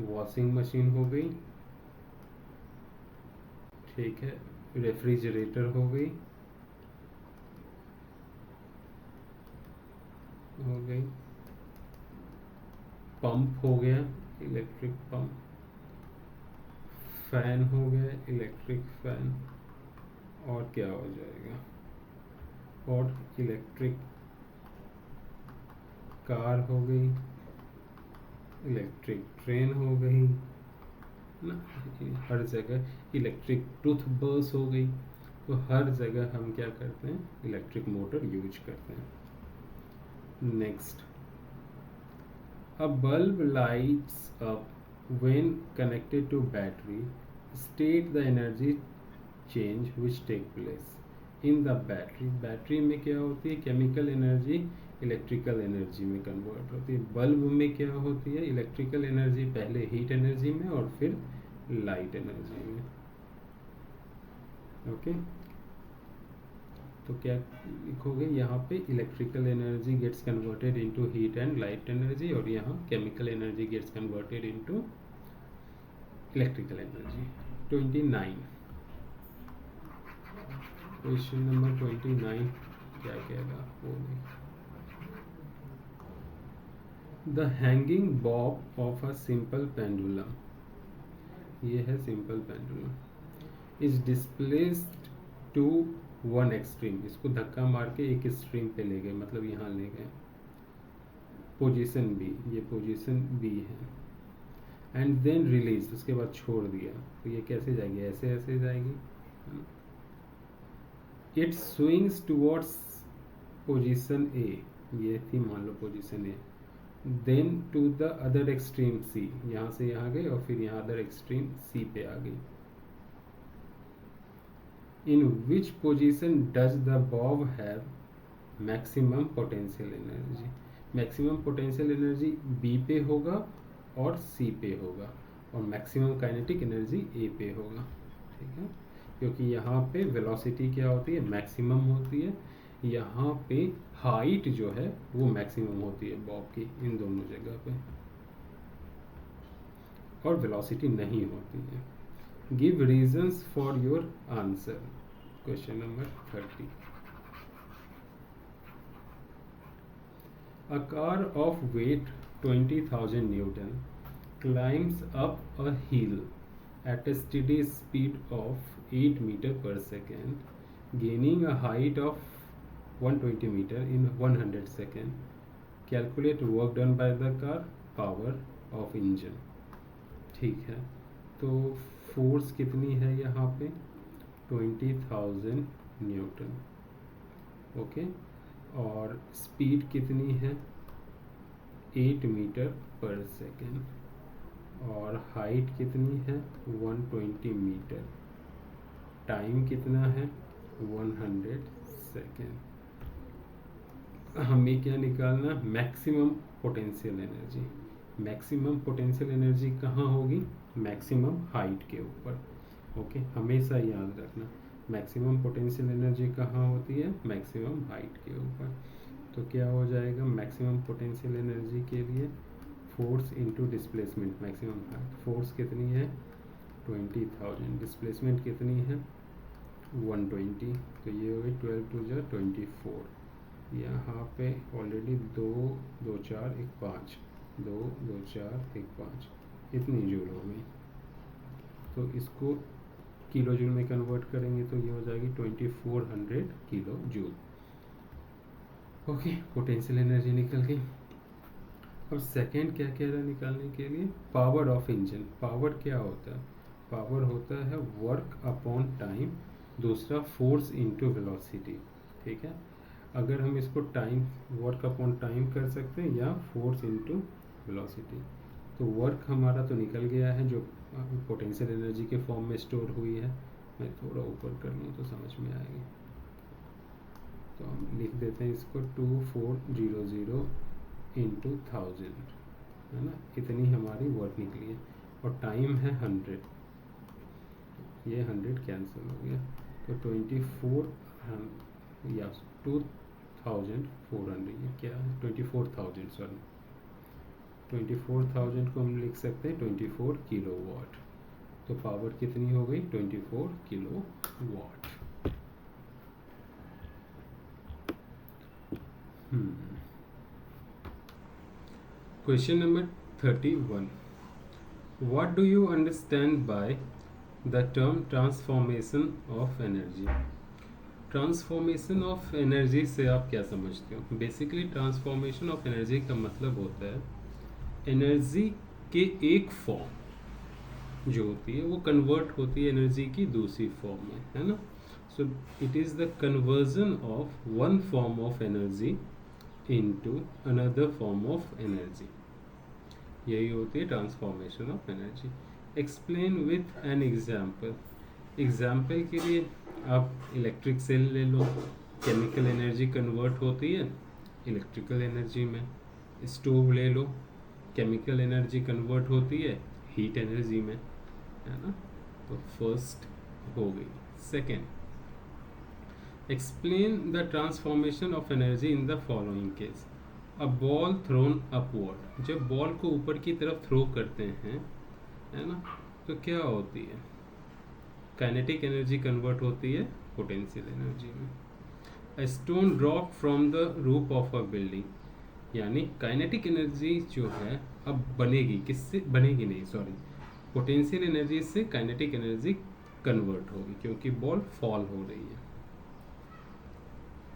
Speaker 1: वॉशिंग मशीन हो गई, ठीक है, रेफ्रिजरेटर हो गई, पंप हो गया, इलेक्ट्रिक पंप, फैन हो गया, इलेक्ट्रिक फैन, और क्या हो जाएगा, और इलेक्ट्रिक कार हो गई, इलेक्ट्रिक ट्रेन हो गई ना, हर जगह इलेक्ट्रिक टूथ ब्रश हो गई। तो हर जगह हम क्या करते हैं, इलेक्ट्रिक मोटर यूज करते हैं। Next, a bulb lights up when connected to battery, state the energy change which take place in the battery. Battery में क्या होती है, केमिकल एनर्जी इलेक्ट्रिकल एनर्जी में कन्वर्ट होती है। बल्ब में क्या होती है, इलेक्ट्रिकल एनर्जी पहले हीट एनर्जी में और फिर लाइट एनर्जी में। ओके, तो क्या लिखोगे यहाँ पे, electrical energy gets converted into heat and light energy, और यहाँ chemical energy gets converted into electrical energy. 29, question number 29 क्या कहेगा वो देखो। The hanging bob of a simple pendulum, ये है simple pendulum, is displaced to one extreme, इसको धक्का मार के एक एक्सट्रीम पे ले गए, मतलब यहाँ ले गए, पोजीशन बी, ये पोजीशन बी है, एंड देन रिलीज, उसके बाद छोड़ दिया, तो ये कैसे जाएगी, ऐसे ऐसे जाएगी। It swings towards position A, ये थी मान लो position A, then to the other extreme C, यहाँ से यहाँ गई और फिर यहाँ अदर एक्सट्रीम सी पे आ गई। In which position does the bob have maximum potential energy, maximum potential energy B पे होगा और सी पे होगा, और मैक्सिमम काइनेटिक एनर्जी ए पे होगा। ठीक है, क्योंकि यहाँ पे वेलोसिटी क्या होती है, मैक्सिमम होती है, यहाँ पे हाइट जो है वो मैक्सिमम होती है बॉब की, इन दोनों जगह पे, और वेलोसिटी नहीं होती है। Give reasons for your answer, question number 30। A car of weight 20,000 Newton climbs up a hill at a steady speed of 8 meter per second, gaining a height of 120 meter in 100 seconds. Calculate work done by the car, power of engine. ठीक है, तो force कितनी है यहाँ पे, 20,000 Newton. Okay, और speed कितनी है, 8 मीटर पर सेकेंड, और हाइट कितनी है, 120 मीटर, टाइम कितना है, 100 सेकेंड। हमें क्या निकालना, maximum potential energy. Maximum potential energy कहाँ होगी, मैक्सिमम हाइट के ऊपर। ओके, हमेशा याद रखना, मैक्सिमम पोटेंशियल एनर्जी कहाँ होती है, मैक्सिमम हाइट के ऊपर। तो क्या हो जाएगा, मैक्सिमम पोटेंशियल एनर्जी के लिए force into displacement, maximum height, force कितनी है 20,000, डिस्प्लेसमेंट कितनी है 120, तो ये हो गई 12 टू जा 24। यहाँ पे ऑलरेडी 2 2 4 1 5, 2 2 4 1 5, इतनी जूल हो गई। तो इसको किलो जूल में कन्वर्ट करेंगे तो ये हो जाएगी 2400 kilo joule. Okay, potential energy निकल गई। अब सेकेंड क्या कह रहा है निकालने के लिए, पावर ऑफ इंजन। पावर क्या होता है, पावर होता है वर्क अपॉन टाइम, दूसरा फोर्स इनटू वेलोसिटी। ठीक है, अगर हम इसको टाइम, वर्क अपॉन टाइम कर सकते हैं या फोर्स इनटू वेलोसिटी। तो वर्क हमारा तो निकल गया है जो पोटेंशियल एनर्जी के फॉर्म में स्टोर हुई है। मैं थोड़ा ऊपर कर लूँ तो समझ में आएगी, तो हम लिख देते हैं इसको 2400 इंटू 1000, है ना, इतनी हमारी वर्क निकली है, और टाइम है 100, ये 100 कैंसिल हो गया, तो 24 या 2400, ये क्या है 24,000, सॉरी 24,000 को हम लिख सकते हैं 24 किलोवाट। तो पावर कितनी हो गई 24 kilowatt. Question number 31. What do you understand by the term transformation of energy? Transformation of energy से आप क्या समझते हो? बेसिकली ट्रांसफॉर्मेशन ऑफ एनर्जी का मतलब होता है एनर्जी के एक फॉर्म जो होती है वो कन्वर्ट होती है एनर्जी की दूसरी फॉर्म में, है ना? So it is the conversion of one form of energy into another form of energy, यही होती है transformation of energy. Explain with an example. Example के लिए आप इलेक्ट्रिक सेल ले लो, केमिकल एनर्जी कन्वर्ट होती है इलेक्ट्रिकल एनर्जी में। स्टोव ले लो, केमिकल एनर्जी कन्वर्ट होती है हीट एनर्जी में, है ना? तो फर्स्ट हो गई। Second, explain the transformation of energy in the following case. A ball throne upward, जब बॉल को ऊपर की तरफ थ्रो करते हैं, है ना, तो क्या होती है? काइनेटिक एनर्जी कन्वर्ट होती है पोटेंशियल एनर्जी में। A stone drop from the roof of a building, यानी काइनेटिक एनर्जी जो है अब बनेगी किससे? बनेगी नहीं, सॉरी, पोटेंशियल एनर्जी से काइनेटिक एनर्जी कन्वर्ट होगी, क्योंकि बॉल फॉल हो रही है।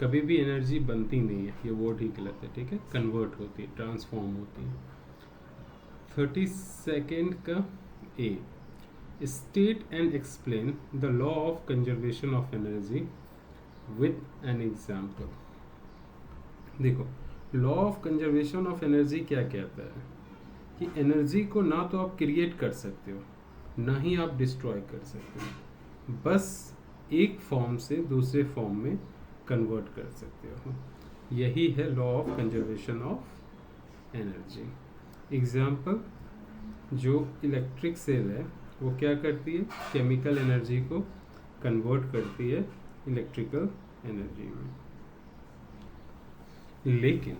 Speaker 1: कभी भी एनर्जी बनती नहीं है, ये वर्ड ही गलत है, ठीक है? कन्वर्ट होती है, ट्रांसफॉर्म होती है। 32 का ए, state and explain the law of conservation of energy with an example. देखो, law of conservation of energy क्या कहता है कि एनर्जी को ना तो आप क्रिएट कर सकते हो, ना ही आप डिस्ट्रॉय कर सकते हो, बस एक फॉर्म से दूसरे फॉर्म में कन्वर्ट कर सकते हो। यही है law of conservation of energy. Example, जो इलेक्ट्रिक सेल है वो क्या करती है? केमिकल एनर्जी को कन्वर्ट करती है इलेक्ट्रिकल एनर्जी में। लेकिन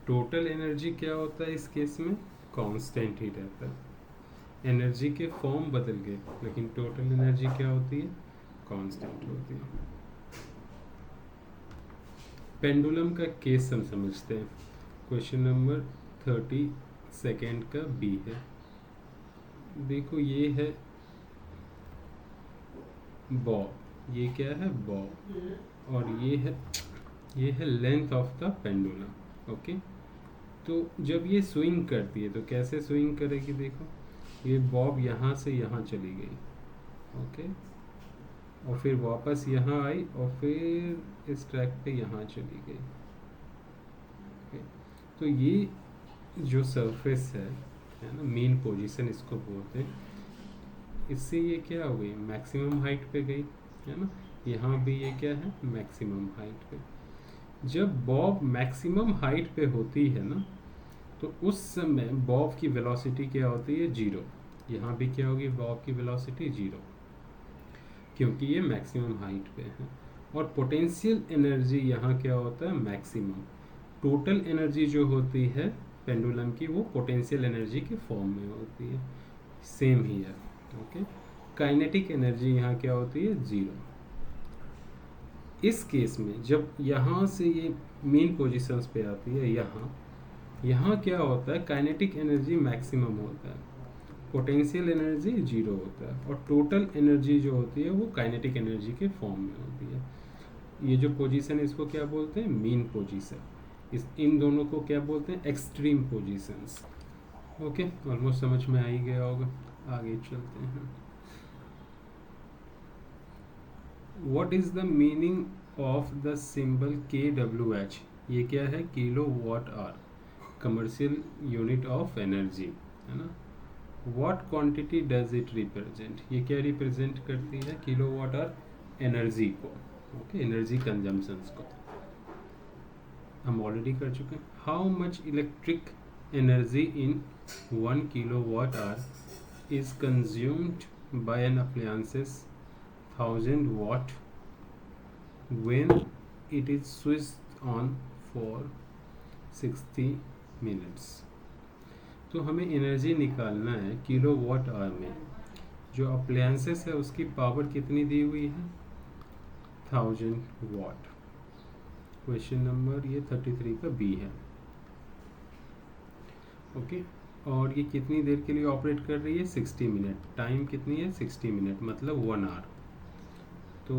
Speaker 1: टोटल एनर्जी क्या होता है इस केस में? कांस्टेंट ही रहता है। एनर्जी के फॉर्म बदल गए, लेकिन टोटल एनर्जी क्या होती है? कांस्टेंट होती है। पेंडुलम का केस हम समझते हैं। क्वेश्चन नंबर 32 का बी है। देखो, ये है बॉब, ये क्या है? बॉब, और ये है length of the pendulum. Okay, तो जब ये स्विंग करती है तो कैसे स्विंग करेगी? देखो, ये बॉब यहाँ से यहाँ चली गई, ओके, और फिर वापस यहाँ आई और फिर इस ट्रैक पे यहाँ चली गई। ओके, तो ये जो सरफेस है ना, मेन पोजीशन इसको बोलते हैं। इससे ये क्या हो गई? मैक्सिमम हाइट पे गई, है ना? यहाँ भी ये क्या है? मैक्सिमम हाइट पे। जब बॉब मैक्सिमम हाइट पे होती है ना, तो उस समय बॉब की वेलोसिटी क्या होती है? 0। यहाँ भी क्या होगी? बॉब की वेलोसिटी 0, क्योंकि ये मैक्सिमम हाइट पे है। और पोटेंशियल एनर्जी यहाँ क्या होता है? मैक्सिमम। टोटल एनर्जी जो होती है पेंडुलम की, वो पोटेंशियल एनर्जी के फॉर्म में होती है। सेम ही है, ओके। काइनेटिक एनर्जी यहाँ क्या होती है? 0। इस केस में जब यहाँ से ये मेन पोजीशंस पे आती है, यहाँ क्या होता है? काइनेटिक एनर्जी मैक्सिमम होता है, पोटेंशियल एनर्जी 0 होता है, और टोटल एनर्जी जो होती है वो काइनेटिक एनर्जी के फॉर्म में होती है। ये जो पोजीशन है इसको क्या बोलते हैं? Mean position. इन दोनों को क्या बोलते हैं? Extreme positions. ओके, ऑलमोस्ट समझ में आ ही गया होगा। आगे चलते हैं। What is the meaning of the symbol kWh? ये क्या है? Kilo watt hour, commercial unit of energy, है ना? What quantity does it represent? ये क्या रिप्रेजेंट करती है? किलो वाट आवर एनर्जी को, ओके, एनर्जी कंजम्पशंस को हम ऑलरेडी कर चुके हैं। How much electric energy in 1 kilo watt hour is consumed by an appliances 1000 watt when it is switched on for 60 minutes? तो हमें एनर्जी निकालना है किलो वाट आवर में। जो अप्लायंसेस है उसकी पावर कितनी दी हुई है? 1000 वाट। क्वेश्चन नंबर ये 33 का बी है, ओके। और ये कितनी देर के लिए ऑपरेट कर रही है? 60 मिनट। टाइम कितनी है? 60 मिनट, मतलब 1 आवर। तो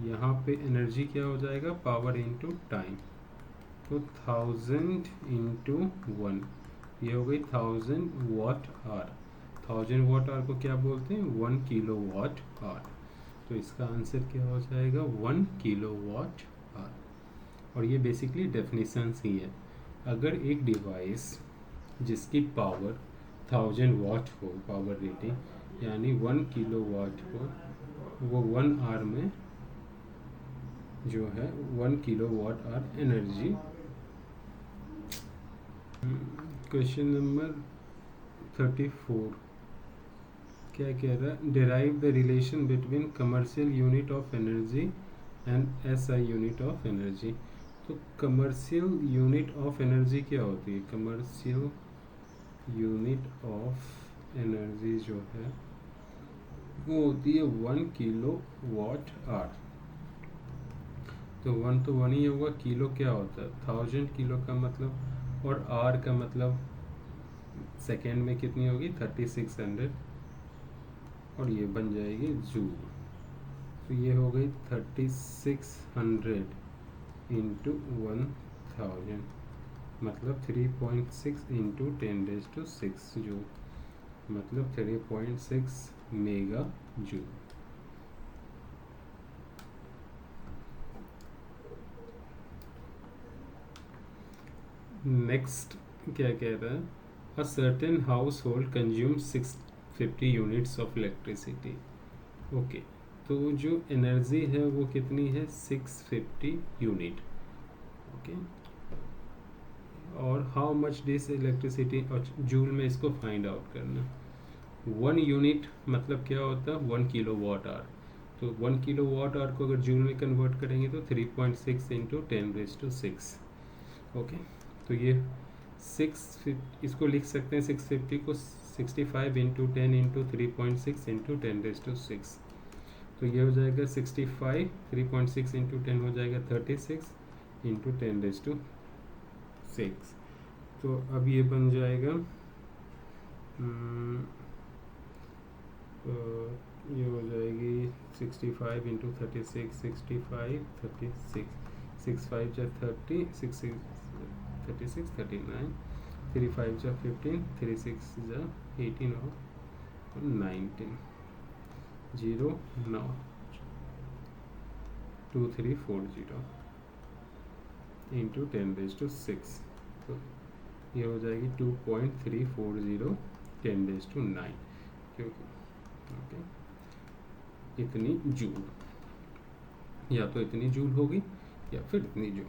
Speaker 1: यहाँ पे एनर्जी क्या हो जाएगा? Power into time. तो 1000 इंटू 1, ये हो गई 1000 वाट आवर। 1000 वाट आवर को क्या बोलते हैं? 1 किलो वाट आवर। तो इसका आंसर क्या हो जाएगा? 1 किलो वाट आवर। और ये बेसिकली डेफिनेशंस ही है। अगर एक डिवाइस जिसकी पावर 1000 वाट हो, पावर रेटिंग यानी 1 किलो वाट हो, वो 1 आवर में जो है 1 kilo watt hour energy. Question number 34 क्या कह रहा है? Derive the relation between commercial unit of energy and SI unit of energy. तो कमर्शियल यूनिट ऑफ एनर्जी क्या होती है? कमर्शियल यूनिट ऑफ एनर्जी जो है वो होती है 1 किलो वाट आवर। तो 1 तो 1 ही होगा, किलो क्या होता है? 1000 किलो का मतलब, और आर का मतलब सेकेंड में कितनी होगी? 3600, और ये बन जाएगी जूल। तो ये हो गई 3600 इंटू 1000, मतलब 3.6 इंटू 10⁻6 जूल, मतलब 3.6 मेगा जूल। नेक्स्ट क्या कह रहा है? A certain house hold consume 650 units of electricity. Okay, तो जो एनर्जी है वो कितनी है? 650 यूनिट। ओके, और हाउ मच दिस इलेक्ट्रिसिटी, और जूल में इसको फाइंड आउट करना। 1 यूनिट मतलब क्या होता है? 1 किलो वाट आवर। तो 1 किलो वाट आवर को अगर जूल में कन्वर्ट करेंगे तो 3.6 इंटू 10⁻6। ओके, तो ये 6, इसको लिख सकते हैं 650 को 65 इंटू 10 इंटू 3.6 इंटू 10⁻6। तो ये हो जाएगा 65, 3.6 इंटू 10 हो जाएगा 36 इंटू 10⁻6। तो अब ये बन जाएगा ये हो जाएगी 65 इंटू 36, 65 36, 6 5 जा 30, 6 36 39, 3 5 जा 15, 3 6 जा 18 और 19, 0 9 2340 इंटू 10⁻6। तो ये हो जाएगी 2.340 10⁻9, क्योंकि ओके इतनी जूल, या तो इतनी जूल होगी या फिर इतनी जूल।